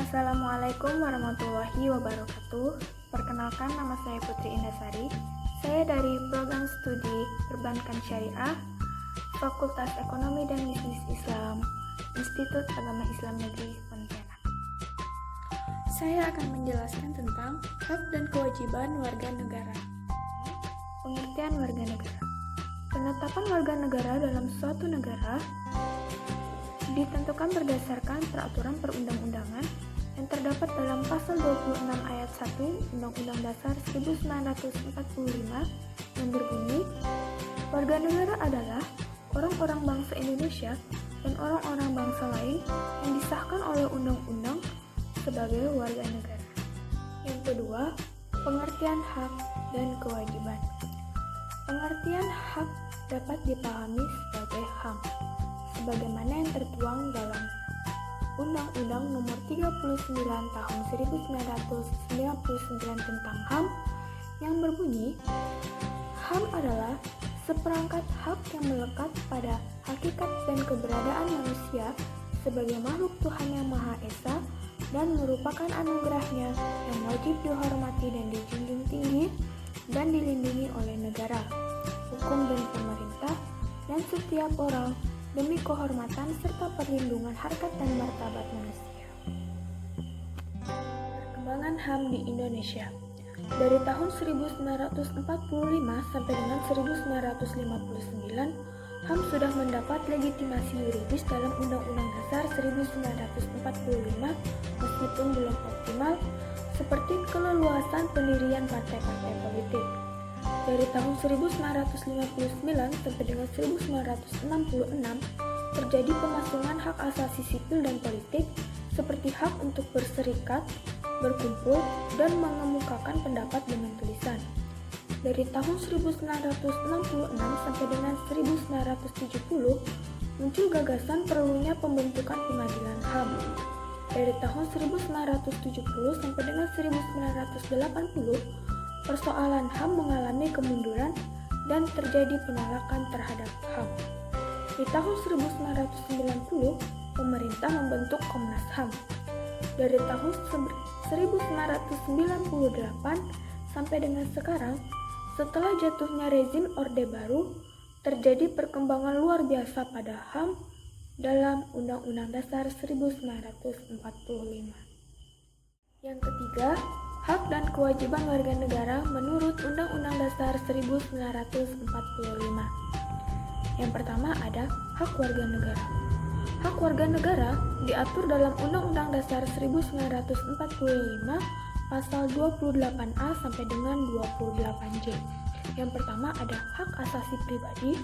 Assalamualaikum warahmatullahi wabarakatuh. Perkenalkan, nama saya Putri Indasari. Saya dari Program Studi Perbankan Syariah, Fakultas Ekonomi dan Bisnis Islam, Institut Agama Islam Negeri Pontianak. Saya akan menjelaskan tentang hak dan kewajiban warga negara. Pengertian warga negara. Penetapan warga negara dalam suatu negara ditentukan berdasarkan peraturan perundang-undangan yang terdapat dalam pasal 26 ayat 1 Undang-Undang Dasar 1945 yang berbunyi, warga negara adalah orang-orang bangsa Indonesia dan orang-orang bangsa lain yang disahkan oleh undang-undang sebagai warga negara. Yang kedua, pengertian hak dan kewajiban. Pengertian hak dapat dipahami sebagai HAM sebagaimana yang tertuang dalam Undang-Undang Nomor 39 Tahun 1999 tentang HAM yang berbunyi, HAM adalah seperangkat hak yang melekat pada hakikat dan keberadaan manusia sebagai makhluk Tuhan yang Maha Esa dan merupakan anugerahnya yang wajib dihormati dan dijunjung tinggi dan dilindungi oleh negara, hukum dan pemerintah, dan setiap orang demi kehormatan serta perlindungan harkat dan martabat manusia. Perkembangan HAM di Indonesia. Dari tahun 1945 sampai dengan 1959, HAM sudah mendapat legitimasi yuridis dalam Undang-Undang Dasar 1945 meskipun belum optimal, seperti keleluasan pendirian partai-partai politik. Dari tahun 1959 sampai dengan 1966 terjadi pemasungan hak asasi sipil dan politik seperti hak untuk berserikat, berkumpul, dan mengemukakan pendapat dengan tulisan. Dari tahun 1966 sampai dengan 1970 muncul gagasan perlunya pembentukan pengadilan HAM. Dari tahun 1970 sampai dengan 1980 persoalan HAM mengalami kemunduran dan terjadi penolakan terhadap HAM. Di tahun 1990, pemerintah membentuk Komnas HAM. Dari tahun 1998 sampai dengan sekarang, setelah jatuhnya rezim Orde Baru, terjadi perkembangan luar biasa pada HAM dalam Undang-Undang Dasar 1945. Yang ketiga, hak dan kewajiban warga negara menurut Undang-Undang Dasar 1945. Yang pertama ada hak warga negara. Hak warga negara diatur dalam Undang-Undang Dasar 1945 pasal 28A sampai dengan 28J. Yang pertama ada hak asasi pribadi.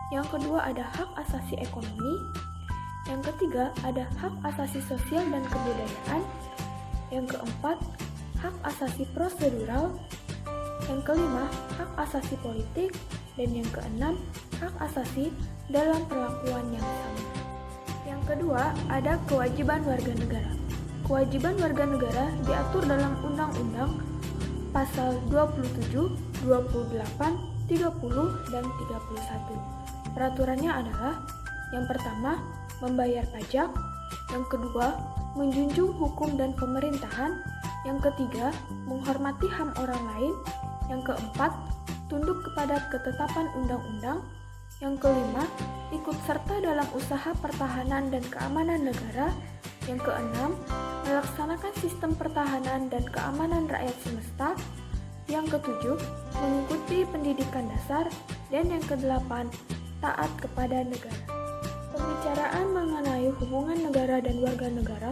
Yang kedua ada hak asasi ekonomi. Yang ketiga ada hak asasi sosial dan kebudayaan. Yang keempat, hak asasi prosedural. Yang kelima, hak asasi politik. Dan yang keenam, hak asasi dalam perlakuan yang sama. Yang kedua, ada kewajiban warga negara. Kewajiban warga negara diatur dalam Undang-Undang Pasal 27, 28, 30, dan 31. Peraturannya adalah: yang pertama, membayar pajak. Yang kedua, menjunjung hukum dan pemerintahan. Yang ketiga, menghormati HAM orang lain. Yang keempat, tunduk kepada ketetapan undang-undang. Yang kelima, ikut serta dalam usaha pertahanan dan keamanan negara. Yang keenam, melaksanakan sistem pertahanan dan keamanan rakyat semesta. Yang ketujuh, mengikuti pendidikan dasar. Dan yang kedelapan, taat kepada negara. Pembicaraan mengenai hubungan negara dan warga negara,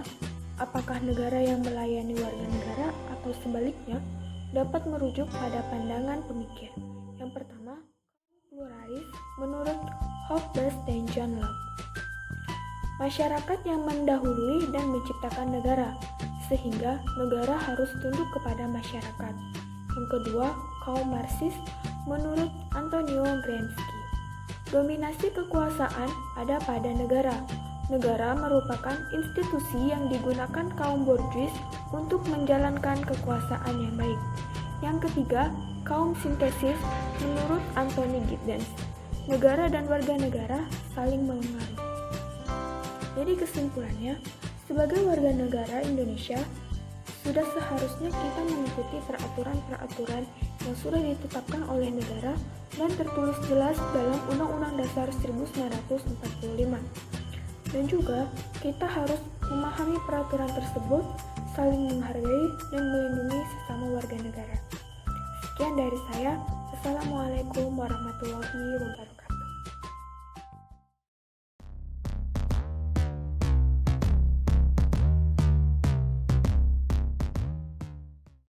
apakah negara yang melayani warga negara atau sebaliknya, dapat merujuk pada pandangan pemikir. Yang pertama, pluralis menurut Hobbes dan John Locke. Masyarakat yang mendahului dan menciptakan negara, sehingga negara harus tunduk kepada masyarakat. Yang kedua, kaum Marxis menurut Antonio Gramsci. Dominasi kekuasaan ada pada negara. Negara merupakan institusi yang digunakan kaum borjuis untuk menjalankan kekuasaan yang baik. Yang ketiga, kaum sintesis menurut Anthony Giddens. Negara dan warga negara saling mengaruhi. Jadi kesimpulannya, Sebagai warga negara Indonesia, sudah seharusnya kita mengikuti peraturan-peraturan yang sudah ditetapkan oleh negara dan tertulis jelas dalam Undang-Undang Dasar 1945. Dan juga, kita harus memahami peraturan tersebut, saling menghargai, dan melindungi sesama warga negara. Sekian dari saya. Assalamualaikum warahmatullahi wabarakatuh.